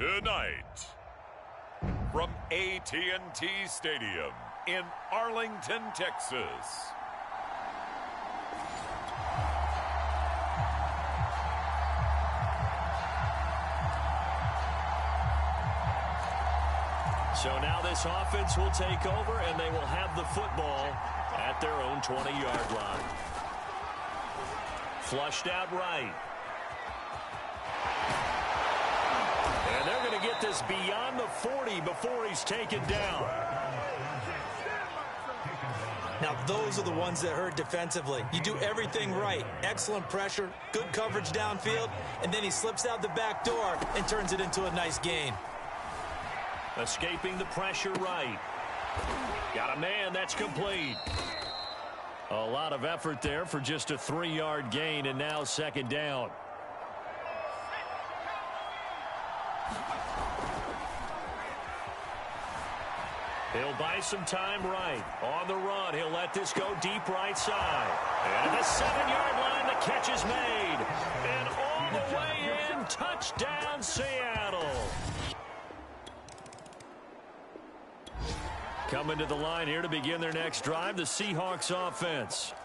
Tonight, from AT&T Stadium in Arlington, Texas. So now this offense will take over, and they will have the football at their own 20-yard line. Flushed out right. And they're going to get this beyond the 40 before he's taken down. Now, those are the ones that hurt defensively. You do everything right. Excellent pressure, good coverage downfield, and then he slips out the back door and turns it into a nice gain. Escaping the pressure right. Got a man, that's complete. A lot of effort there for just a 3-yard gain, and now second down. He'll buy some time right. On the run, he'll let this go deep right side. And at the 7-yard line, the catch is made. And all the way in, touchdown Seattle. Coming to the line here to begin their next drive, the Seahawks offense.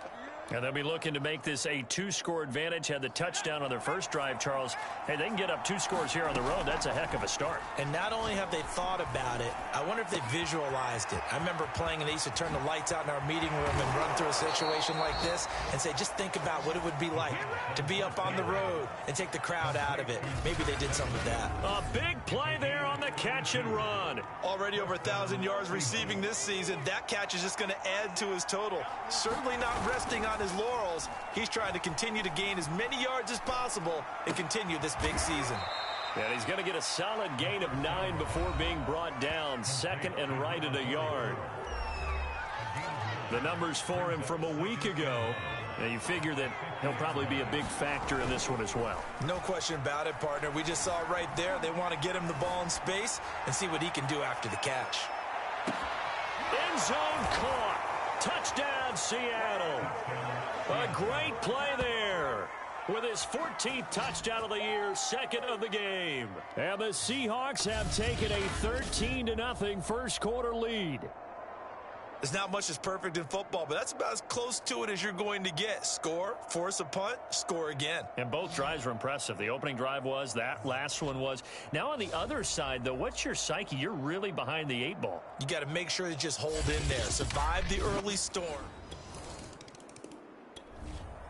And they'll be looking to make this a 2-score advantage. Had the touchdown on their first drive, Charles. Hey, they can get up 2 scores here on the road. That's a heck of a start. And not only have they thought about it, I wonder if they visualized it. I remember playing and they used to turn the lights out in our meeting room and run through a situation like this and say, just think about what it would be like to be up on the road and take the crowd out of it. Maybe they did some of that. A big play there on the catch and run. Already over 1,000 yards receiving this season. That catch is just going to add to his total. Certainly not resting on his laurels. He's trying to continue to gain as many yards as possible and continue this big season. And he's going to get a solid gain of 9 before being brought down. Second and right at a yard. The numbers for him from a week ago. Now you figure that he'll probably be a big factor in this one as well. No question about it, partner. We just saw it right there. They want to get him the ball in space and see what he can do after the catch. End zone caught. Touchdown, Seattle. A great play there. With his 14th touchdown of the year, second of the game. And the Seahawks have taken a 13-0 first quarter lead. There's not much that's perfect in football, but that's about as close to it as you're going to get. Score, force a punt, score again. And both drives were impressive. The opening drive was, that last one was. Now on the other side, though, what's your psyche? You're really behind the 8 ball. You got to make sure you just hold in there. Survive the early storm.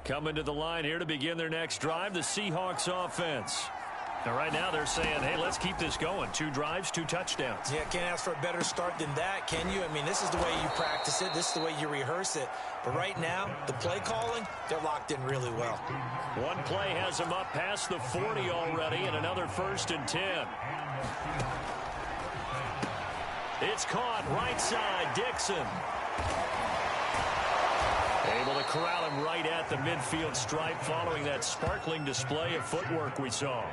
Coming to the line here to begin their next drive, the Seahawks offense. Now right now they're saying, hey, let's keep this going. 2 drives, 2 touchdowns. Yeah, can't ask for a better start than that, can you? I mean, this is the way you practice it. This is the way you rehearse it. But right now, the play calling, they're locked in really well. One play has them up past the 40 already, and another 1st and 10. It's caught right side, Dixon. Able to corral him right at the midfield stripe following that sparkling display of footwork we saw.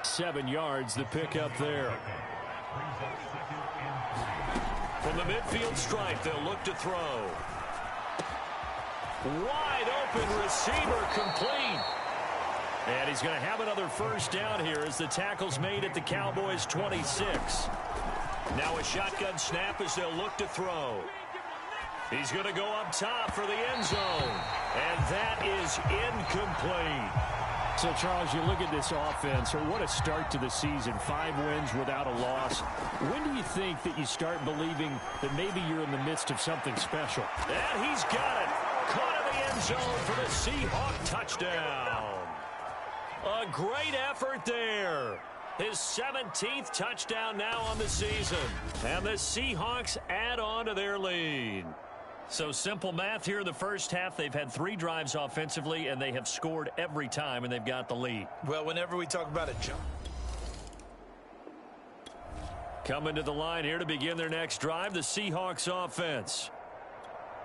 7 yards, the pickup there. From the midfield stripe, they'll look to throw. Wide open receiver, complete. And he's going to have another first down here as the tackle's made at the Cowboys' 26. Now a shotgun snap as they'll look to throw. He's going to go up top for the end zone. And that is incomplete. So, Charles, you look at this offense, or what a start to the season. 5 wins without a loss. When do you think that you start believing that maybe you're in the midst of something special? And he's got it. Caught in the end zone for the Seahawk touchdown. A great effort there. His 17th touchdown now on the season. And the Seahawks add on to their lead. So simple math here in the first half. They've had 3 drives offensively, and they have scored every time, and they've got the lead. Well, whenever we talk about a jump. Coming to the line here to begin their next drive, the Seahawks offense.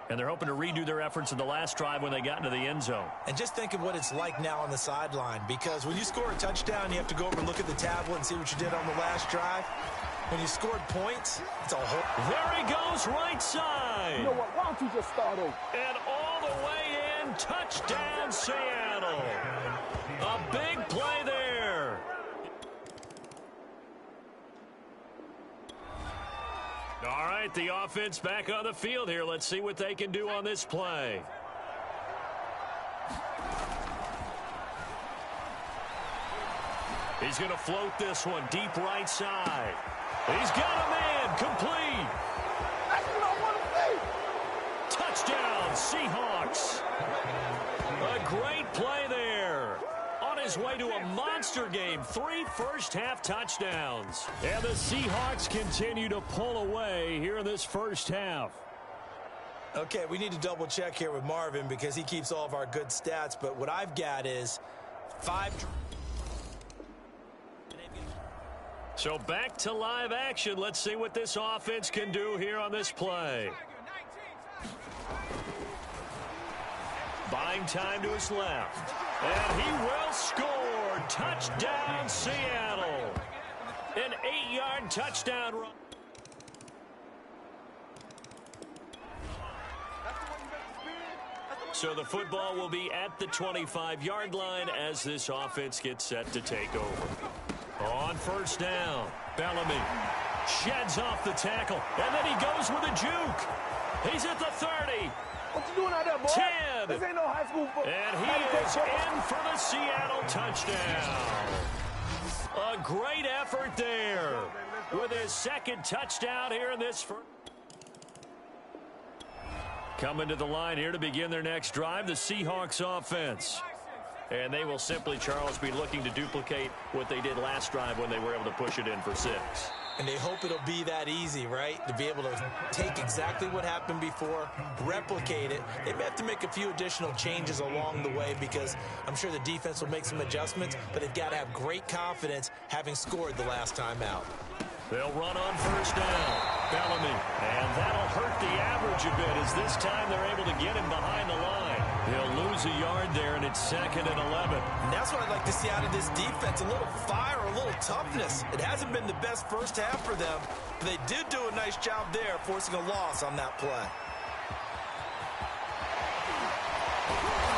And they're hoping to redo their efforts in the last drive when they got into the end zone. And just think of what it's like now on the sideline, because when you score a touchdown, you have to go over and look at the tablet and see what you did on the last drive. When you scored points, it's a whole... There he goes, right side. You know what? Why don't you just start over? And all the way in, touchdown, Seattle. A big play there. All right, the offense back on the field here. Let's see what they can do on this play. He's going to float this one deep right side. He's got a man. Complete. That's what I want to see. Touchdown, Seahawks. A great play there. On his way to a monster game. 3 first-half touchdowns. And the Seahawks continue to pull away here in this first half. Okay, we need to double check here with Marvin because he keeps all of our good stats. But what I've got is 5. So back to live action. Let's see what this offense can do here on this play. Buying time to his left. And he will score. Touchdown, Seattle. An 8-yard touchdown run. So the football will be at the 25-yard line as this offense gets set to take over. On first down, Bellamy sheds off the tackle, and then he goes with a juke. He's at the 30. What you doing out there, boy? 10. This ain't no high school football. And he is in for the Seattle touchdown. A great effort there with his second touchdown here in this first. Coming to the line here to begin their next drive, the Seahawks offense. And they will simply, Charles, be looking to duplicate what they did last drive when they were able to push it in for 6. And they hope it'll be that easy, right? To be able to take exactly what happened before, replicate it. They may have to make a few additional changes along the way because I'm sure the defense will make some adjustments, but they've got to have great confidence having scored the last time out. They'll run on first down. Bellamy. And that'll hurt the average a bit as this time they're able to get him behind the line. He'll lose a yard there, and it's 2nd and 11. And that's what I'd like to see out of this defense, a little fire, a little toughness. It hasn't been the best first half for them, but they did do a nice job there, forcing a loss on that play.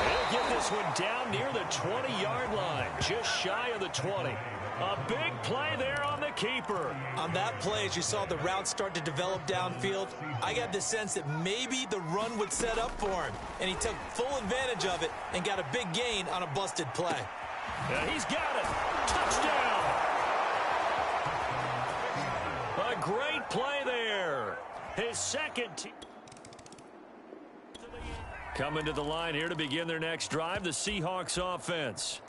They'll get this one down near the 20-yard line, just shy of the 20. A big play there on the keeper. On that play, as you saw the route start to develop downfield, I got the sense that maybe the run would set up for him. And he took full advantage of it and got a big gain on a busted play. And he's got it. Touchdown. A great play there. His second. Coming to the line here to begin their next drive, the Seahawks offense.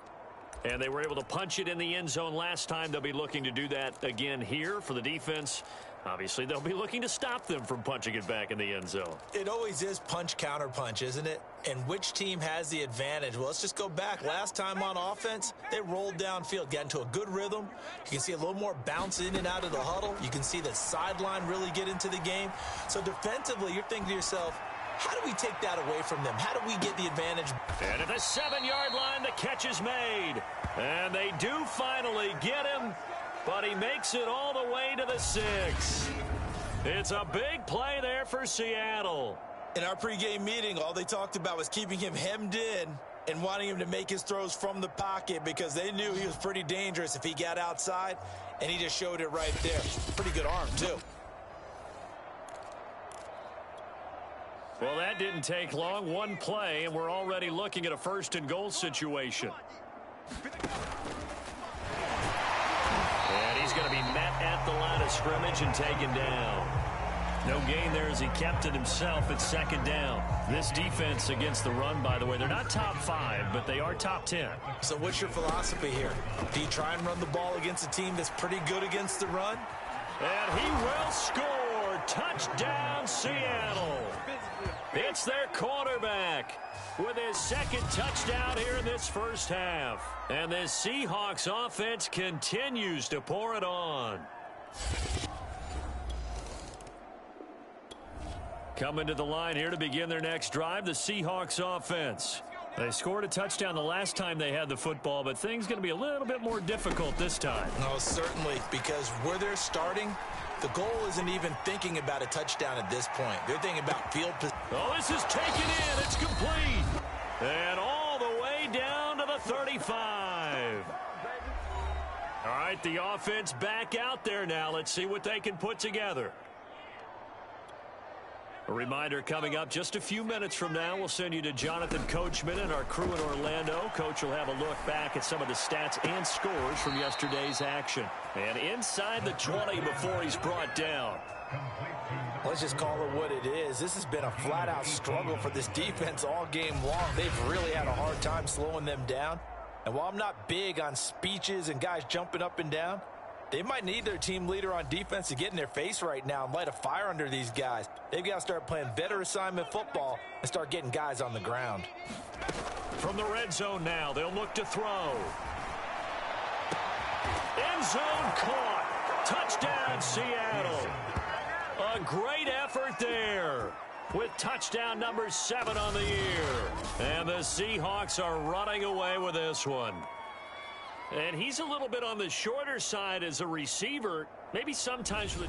And they were able to punch it in the end zone last time. They'll be looking to do that again here for the defense. Obviously, they'll be looking to stop them from punching it back in the end zone. It always is punch, counter punch, isn't it? And which team has the advantage? Well, let's just go back. Last time on offense, they rolled downfield, got into a good rhythm. You can see a little more bounce in and out of the huddle. You can see the sideline really get into the game. So defensively, you're thinking to yourself, how do we take that away from them? How do we get the advantage? And at the 7-yard line, the catch is made. And they do finally get him, but he makes it all the way to the 6. It's a big play there for Seattle. In our pregame meeting, all they talked about was keeping him hemmed in and wanting him to make his throws from the pocket because they knew he was pretty dangerous if he got outside, and he just showed it right there. Pretty good arm, too. Well, that didn't take long. One play, and we're already looking at a 1st and goal situation. And he's going to be met at the line of scrimmage and taken down. No gain there as he kept it himself at 2nd down. This defense against the run, by the way, they're not top 5, but they are top 10. So what's your philosophy here? Do you try and run the ball against a team that's pretty good against the run? And he will score. Touchdown, Seattle. It's their quarterback with his 2nd touchdown here in this first half. And this Seahawks offense continues to pour it on. Coming to the line here to begin their next drive, the Seahawks offense. They scored a touchdown the last time they had the football, but things going to be a little bit more difficult this time. No, certainly, because where they're starting, the goal isn't even thinking about a touchdown at this point. They're thinking about field position. Oh, this is taken in. It's complete. And all the way down to the 35. All right, the offense back out there now. Let's see what they can put together. A reminder coming up just a few minutes from now, we'll send you to Jonathan Coachman and our crew in Orlando. Coach will have a look back at some of the stats and scores from yesterday's action. And inside the 20 before he's brought down. Let's just call it what it is. This has been a flat-out struggle for this defense all game long. They've really had a hard time slowing them down. And while I'm not big on speeches and guys jumping up and down, they might need their team leader on defense to get in their face right now and light a fire under these guys. They've got to start playing better assignment football and start getting guys on the ground. From the red zone now, they'll look to throw. End zone caught. Touchdown, Seattle. A great effort there with touchdown number 7 on the year. And the Seahawks are running away with this one. And he's a little bit on the shorter side as a receiver. Maybe sometimes for the...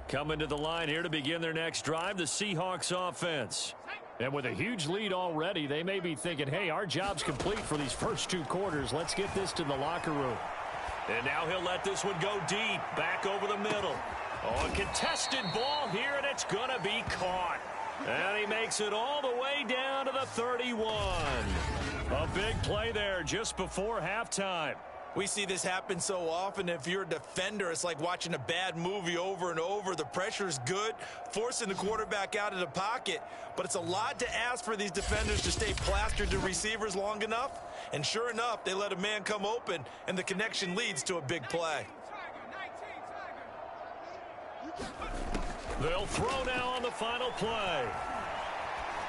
Coming to the line here to begin their next drive, the Seahawks offense. And with a huge lead already, they may be thinking, hey, our job's complete for these first 2 quarters. Let's get this to the locker room. And now he'll let this one go deep, back over the middle. Oh, a contested ball here, and it's going to be caught. And he makes it all the way down to the 31. A big play there just before halftime. We see this happen so often. If you're a defender, it's like watching a bad movie over and over. The pressure is good, forcing the quarterback out of the pocket. But it's a lot to ask for these defenders to stay plastered to receivers long enough. And sure enough, they let a man come open, and the connection leads to a big play. They'll throw now on the final play.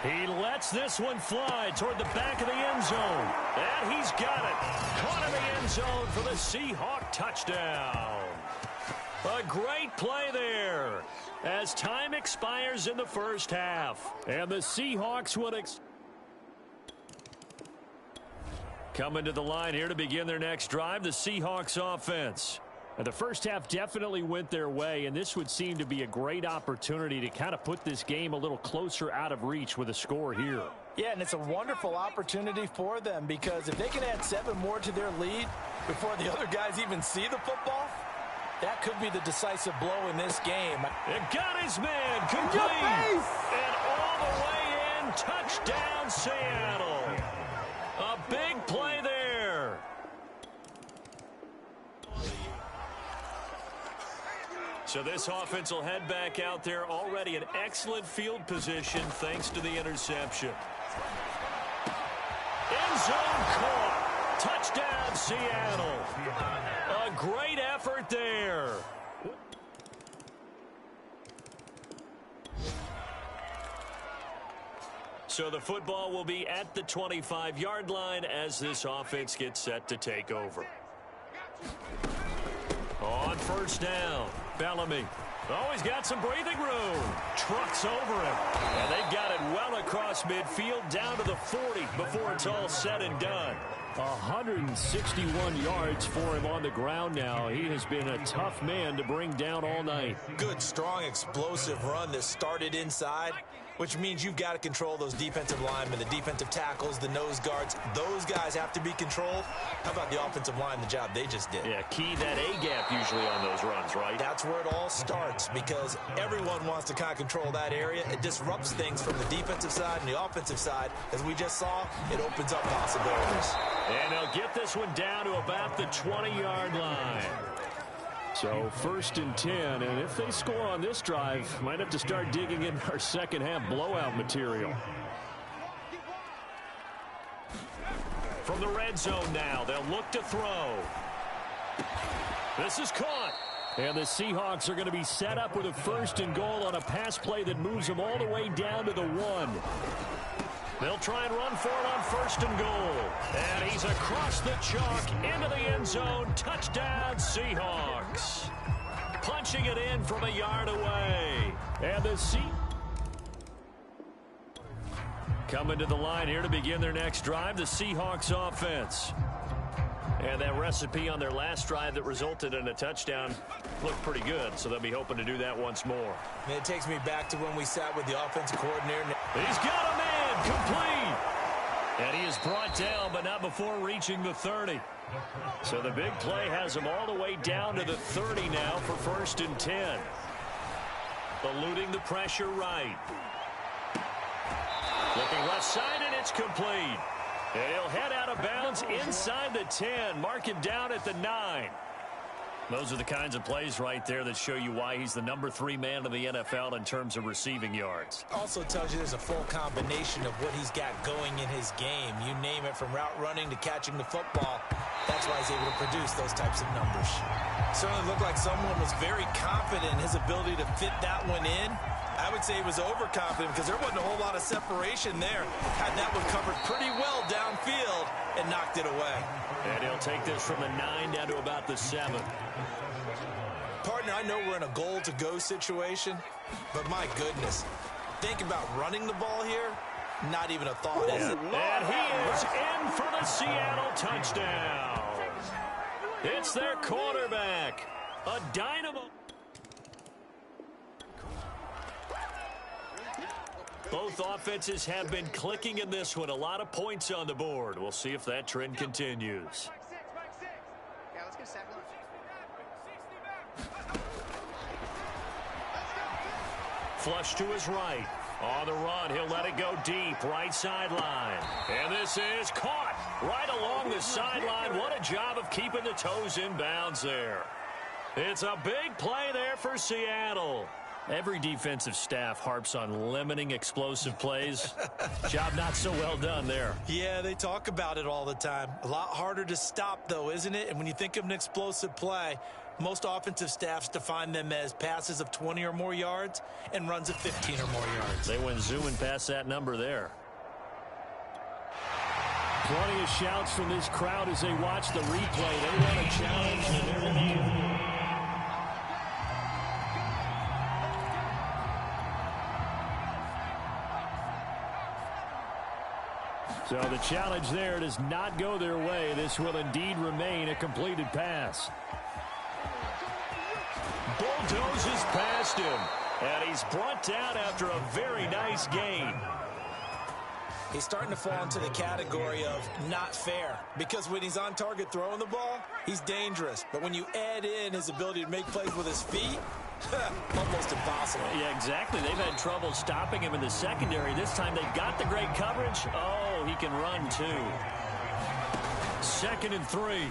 He lets this one fly toward the back of the end zone. And he's got it. Caught in the end zone for the Seahawk touchdown. A great play there as time expires in the first half. And the Seahawks would... Coming to the line here to begin their next drive, the Seahawks offense. And the first half definitely went their way, and this would seem to be a great opportunity to kind of put this game a little closer out of reach with a score here. Yeah, and it's a wonderful opportunity for them because if they can add 7 more to their lead before the other guys even see the football, that could be the decisive blow in this game. It got his man complete. And all the way in, touchdown Seattle. A big play there. So this offense will head back out there already in excellent field position thanks to the interception. End zone caught. Touchdown Seattle. A great effort there. So the football will be at the 25-yard line as this offense gets set to take over. On first down, Bellamy. Oh, he's got some breathing room. Trucks over him. And they've got it well across midfield down to the 40 before it's all said and done. 161 yards for him on the ground now. He has been a tough man to bring down all night. Good, strong, explosive run that started inside, which means you've got to control those defensive linemen, the defensive tackles, the nose guards. Those guys have to be controlled. How about the offensive line, the job they just did? Yeah, key that A-gap usually on those runs, right? That's where it all starts because everyone wants to kind of control that area. It disrupts things from the defensive side and the offensive side. As we just saw, it opens up possibilities. And they'll get this one down to about the 20-yard line. So first and 10, and if they score on this drive, might have to start digging in our second half blowout material. From the red zone now, they'll look to throw. This is caught. And the Seahawks are going to be set up with a first and goal on a pass play that moves them all the way down to the 1. They'll try and run for it on first and goal. And he's across the chalk into the end zone. Touchdown, Seahawks. Punching it in from a yard away. And the coming to the line here to begin their next drive, the Seahawks offense. And that recipe on their last drive that resulted in a touchdown looked pretty good, so they'll be hoping to do that once more. Man, it takes me back to when we sat with the offensive coordinator. He's got a man complete. And he is brought down, but not before reaching the 30. So the big play has him all the way down to the 30 now for first and 10. Eluding the pressure right. Looking left side, and it's complete. And he'll head out of bounds inside the 10. Mark him down at the 9. Those are the kinds of plays right there that show you why he's the #3 man in the NFL in terms of receiving yards. Also tells you there's a full combination of what he's got going in his game. You name it, from route running to catching the football. That's why he's able to produce those types of numbers. Certainly looked like someone was very confident in his ability to fit that one in. I would say he was overconfident because there wasn't a whole lot of separation there. Had that one covered pretty well downfield and knocked it away. And he'll take this from the 9 down to about the 7. Partner, I know we're in a goal-to-go situation, but my goodness, think about running the ball here, not even a thought, is it? And he is in for the Seattle touchdown. It's their quarterback, a dynamo. Both offenses have been clicking in this one. A lot of points on the board. We'll see if that trend continues. Flush to his right. On the run, he'll let it go deep, right sideline. And this is caught right along the sideline. What a job of keeping the toes in bounds there. It's a big play there for Seattle. Every defensive staff harps on limiting explosive plays. Job not so well done there. Yeah, they talk about it all the time. A lot harder to stop, though, isn't it? And when you think of an explosive play, most offensive staffs define them as passes of 20 or more yards and runs of 15 or more yards. They went zooming past that number there. Plenty of shouts from this crowd as they watch the replay. They want a challenge, and they're going to give it. So the challenge there does not go their way. This will indeed remain a completed pass. Bulldozes past him, and he's brought down after a very nice gain. He's starting to fall into the category of not fair, because when he's on target throwing the ball, he's dangerous. But when you add in his ability to make plays with his feet, almost impossible. Yeah, exactly. They've had trouble stopping him in the secondary. This time they've got the great coverage. Oh, he can run too. 2nd and 3.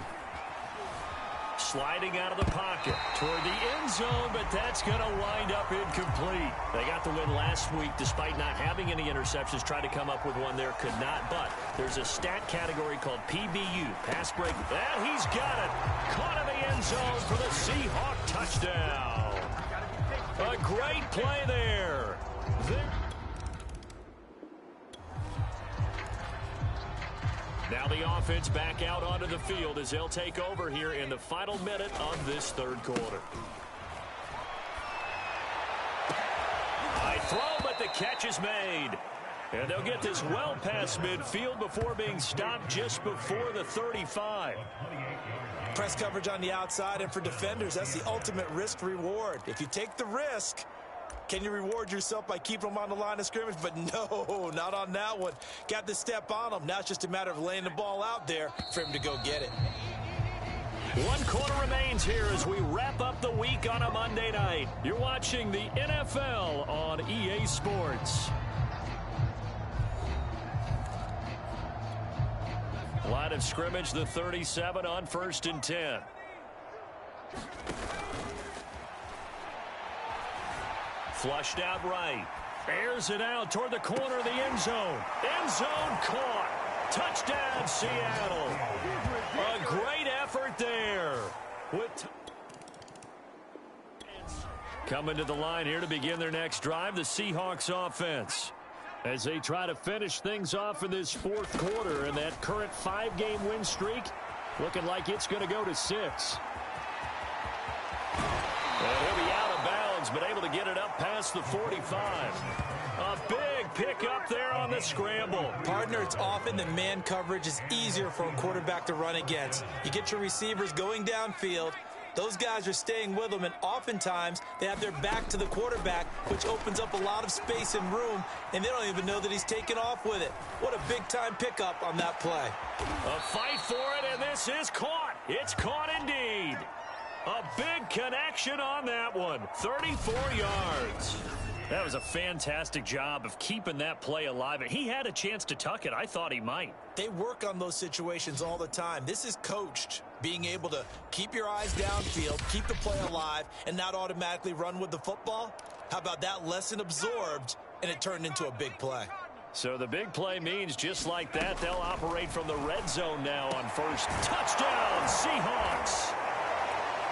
Sliding out of the pocket toward the end zone, but that's going to wind up incomplete. They got the win last week despite not having any interceptions. Tried to come up with one there, could not. But there's a stat category called PBU, pass break. And he's got it. Caught in the end zone for the Seahawk touchdown. A great play there. Now the offense back out onto the field as they'll take over here in the final minute of this 3rd quarter. High throw, but the catch is made. And they'll get this well past midfield before being stopped just before the 35. Press coverage on the outside, and for defenders, that's the ultimate risk-reward. If you take the risk, can you reward yourself by keeping them on the line of scrimmage? But no, not on that one. Got to step on them. Now it's just a matter of laying the ball out there for him to go get it. 1 quarter remains here as we wrap up the week on a Monday night. You're watching the NFL on EA Sports. Line of scrimmage, the 37 on 1st and 10. Flushed out right. Airs it out toward the corner of the end zone. End zone caught. Touchdown, Seattle. A great effort there. Coming to the line here to begin their next drive, the Seahawks offense, as they try to finish things off in this 4th quarter, and that current 5-game win streak looking like it's going to go to 6. And he'll be out of bounds, but able to get it up past the 45. A big pickup there on the scramble. Partner, it's often that man coverage is easier for a quarterback to run against. You get your receivers going downfield. Those guys are staying with them, and oftentimes they have their back to the quarterback, which opens up a lot of space and room, and they don't even know that he's taken off with it. What a big-time pickup on that play. A fight for it, and this is caught. It's caught indeed. A big connection on that one. 34 yards. That was a fantastic job of keeping that play alive. He had a chance to tuck it. I thought he might. They work on those situations all the time. This is coached, being able to keep your eyes downfield, keep the play alive, and not automatically run with the football. How about that lesson absorbed, and it turned into a big play? So the big play means just like that, they'll operate from the red zone now on first. Touchdown, Seahawks.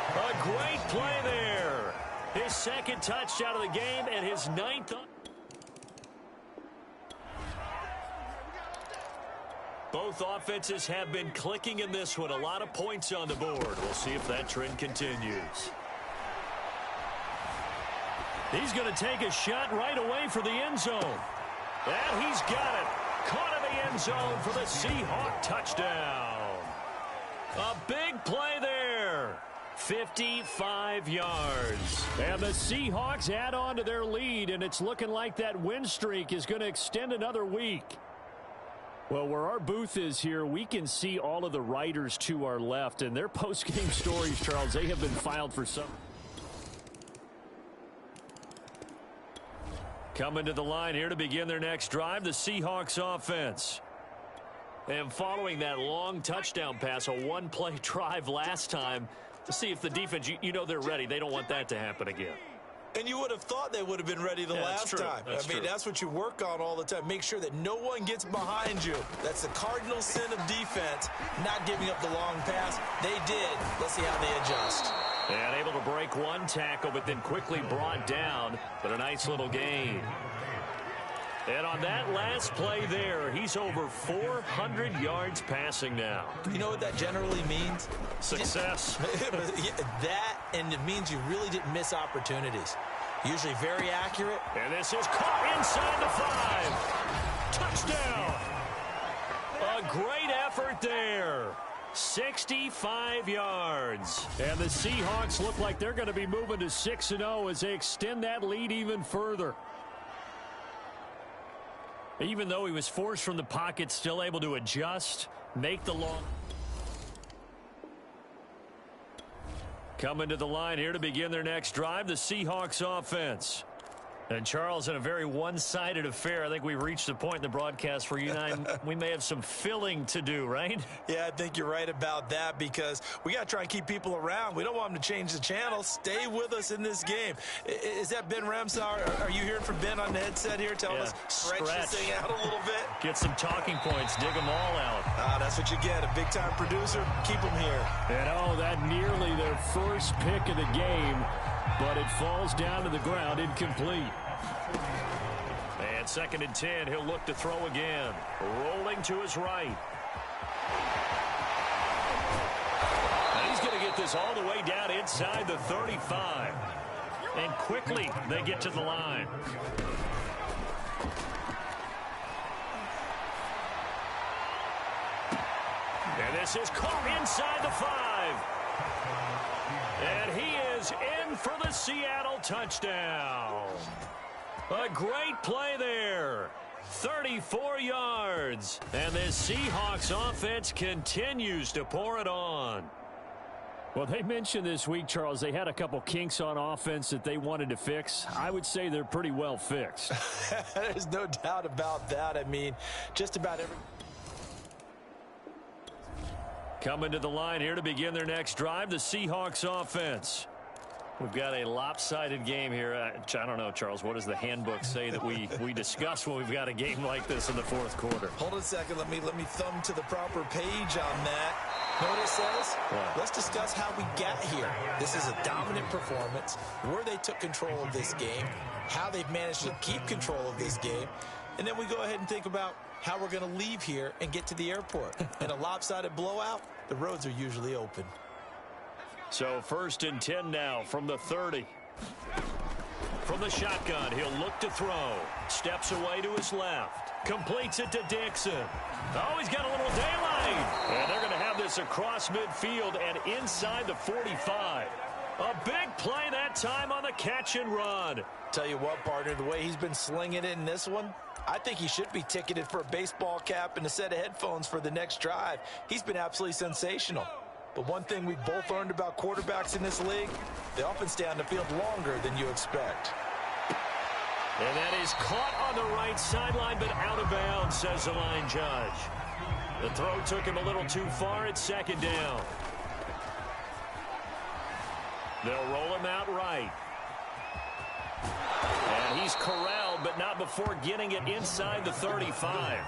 A great play there. His second touchdown of the game and his 9th. Both offenses have been clicking in this one. A lot of points on the board. We'll see if that trend continues. He's going to take a shot right away for the end zone. And he's got it. Caught in the end zone for the Seahawk touchdown. A big play there. 55 yards. And the Seahawks add on to their lead, and it's looking like that win streak is going to extend another week. Well, where our booth is here, we can see all of the writers to our left, and their post-game stories, Charles, they have been filed for some. Coming to the line here to begin their next drive, the Seahawks offense. And following that long touchdown pass, a one-play drive last time, to see if the defense, you know they're ready. They don't want that to happen again. And you would have thought they would have been ready the last time. That's what you work on all the time. Make sure that no one gets behind you. That's the cardinal sin of defense, not giving up the long pass. They did. Let's see how they adjust. And able to break one tackle, but then quickly brought down. But a nice little gain. And on that last play there, he's over 400 yards passing now. You know what that generally means? Success. That, and it means you really didn't miss opportunities. Usually very accurate. And this is caught inside the 5. Touchdown. A great effort there. 65 yards. And the Seahawks look like they're going to be moving to 6-0 as they extend that lead even further. Even though he was forced from the pocket, still able to adjust, make the long. Coming to the line here to begin their next drive, the Seahawks offense. And Charles, in a very one-sided affair, I think we've reached the point in the broadcast where you and I, we may have some filling to do, right? Yeah, I think you're right about that because we got to try and keep people around. We don't want them to change the channel. Stay with us in this game. Is that Ben Ramsauer? Are you hearing from Ben on the headset here telling us stretch this thing out a little bit? Get some talking points. Dig them all out. That's what you get. A big-time producer. Keep them here. And, that nearly their first pick of the game, but it falls down to the ground incomplete. And 2nd and 10, he'll look to throw again. Rolling to his right. And he's going to get this all the way down inside the 35. And quickly, they get to the line. And this is caught inside the 5. And he is in for the Seattle touchdown. A great play there. 34 yards. And the Seahawks offense continues to pour it on. Well, they mentioned this week, Charles, they had a couple kinks on offense that they wanted to fix. I would say they're pretty well fixed. There's no doubt about that. I mean, just about every... Coming to the line here to begin their next drive, the Seahawks offense. We've got a lopsided game here. I don't know, Charles, what does the handbook say that we discuss when we've got a game like this in the fourth quarter? Hold on a second. Let me thumb to the proper page on that. Know what it says? What? Let's discuss how we got here. This is a dominant performance, where they took control of this game, how they've managed to keep control of this game, and then we go ahead and think about how we're going to leave here and get to the airport. In a lopsided blowout, the roads are usually open. So 1st and 10 now from the 30. From the shotgun, he'll look to throw. Steps away to his left. Completes it to Dixon. Oh, he's got a little daylight. And they're going to have this across midfield and inside the 45. A big play that time on the catch and run. Tell you what, partner, the way he's been slinging it in this one, I think he should be ticketed for a baseball cap and a set of headphones for the next drive. He's been absolutely sensational. But one thing we've both learned about quarterbacks in this league, they often stay on the field longer than you expect. And that is caught on the right sideline, but out of bounds, says the line judge. The throw took him a little too far at second down. They'll roll him out right. And he's corralled, but not before getting it inside the 35.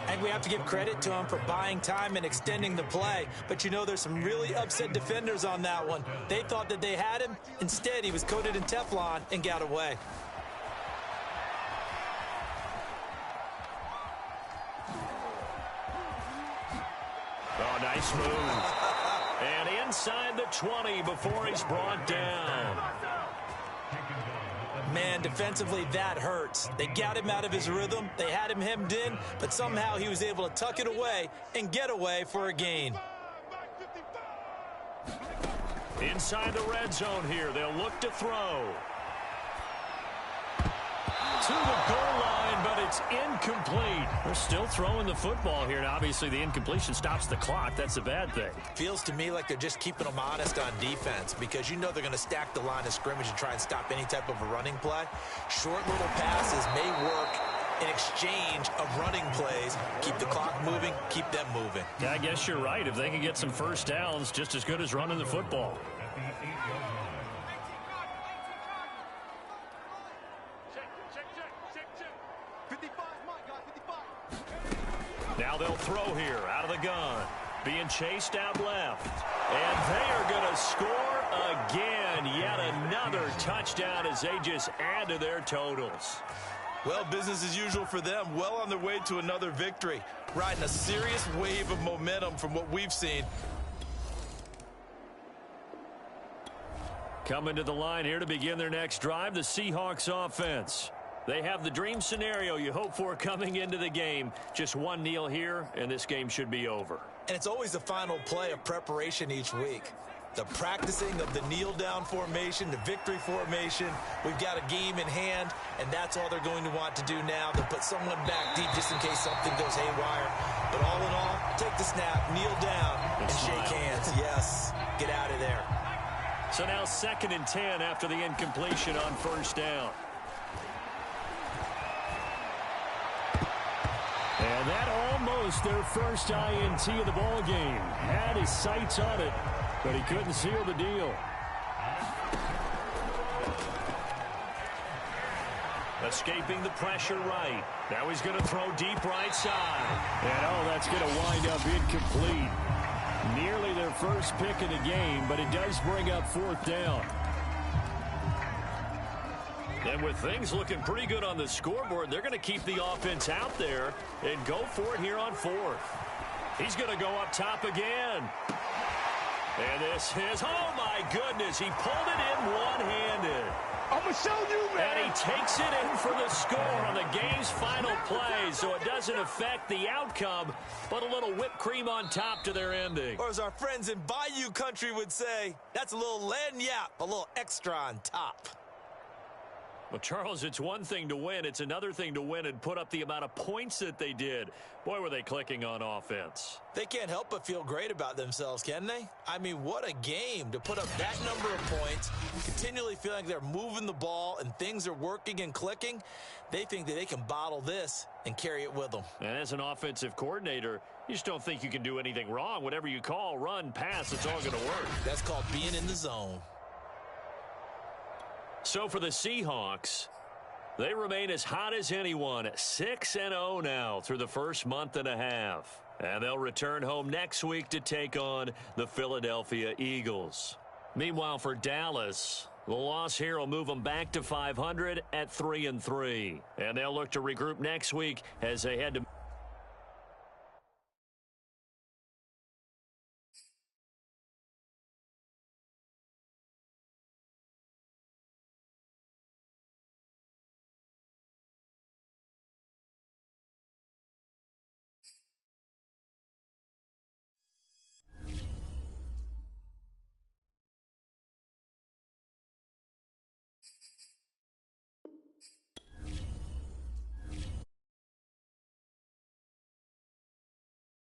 And we have to give credit to him for buying time and extending the play. But you know, there's some really upset defenders on that one. They thought that they had him. Instead, he was coated in Teflon and got away. Oh, nice move. And inside the 20 before he's brought down. Man, defensively, that hurts. They got him out of his rhythm. They had him hemmed in, but somehow he was able to tuck it away and get away for a gain. Inside the red zone here, they'll look to throw. To the goal line, but it's incomplete. They're still throwing the football here, and obviously the incompletion stops the clock. That's a bad thing. Feels to me like they're just keeping them honest on defense because you know they're going to stack the line of scrimmage and try and stop any type of a running play. Short little passes may work in exchange of running plays. Keep the clock moving, keep them moving. Yeah, I guess you're right. If they can get some first downs, just as good as running the football. Now they'll throw here out of the gun. Being chased out left. And they are going to score again. Yet another touchdown as they just add to their totals. Well, business as usual for them. Well on their way to another victory. Riding a serious wave of momentum from what we've seen. Coming to the line here to begin their next drive, the Seahawks offense. They have the dream scenario you hope for coming into the game. Just one kneel here, and this game should be over. And it's always the final play of preparation each week. The practicing of the kneel-down formation, the victory formation. We've got a game in hand, and that's all they're going to want to do now. They'll put someone back deep just in case something goes haywire. But all in all, take the snap, kneel down, and shake hands. Yes, get out of there. So now 2nd and 10 after the incompletion on first down. And that almost their first INT of the ball game. Had his sights on it, but he couldn't seal the deal. Escaping the pressure right. Now he's going to throw deep right side. And oh, that's going to wind up incomplete. Nearly their first pick of the game, but it does bring up 4th down. And with things looking pretty good on the scoreboard, they're going to keep the offense out there and go for it here on 4th. He's going to go up top again. And this is, oh my goodness, he pulled it in one-handed. I'm going to show you, man. And he takes it in for the score on the game's final play, so it doesn't affect the outcome, but a little whipped cream on top to their ending. Or as our friends in Bayou Country would say, that's a little lagniappe, a little extra on top. Well, Charles, it's one thing to win. It's another thing to win and put up the amount of points that they did. Boy, were they clicking on offense. They can't help but feel great about themselves, can they? I mean, what a game to put up that number of points, continually feeling like they're moving the ball and things are working and clicking. They think that they can bottle this and carry it with them. And as an offensive coordinator, you just don't think you can do anything wrong. Whatever you call, run, pass, it's all going to work. That's called being in the zone. So for the Seahawks, they remain as hot as anyone, 6-0 now through the first month and a half. And they'll return home next week to take on the Philadelphia Eagles. Meanwhile, for Dallas, the loss here will move them back to 500 at 3-3. And they'll look to regroup next week as they head to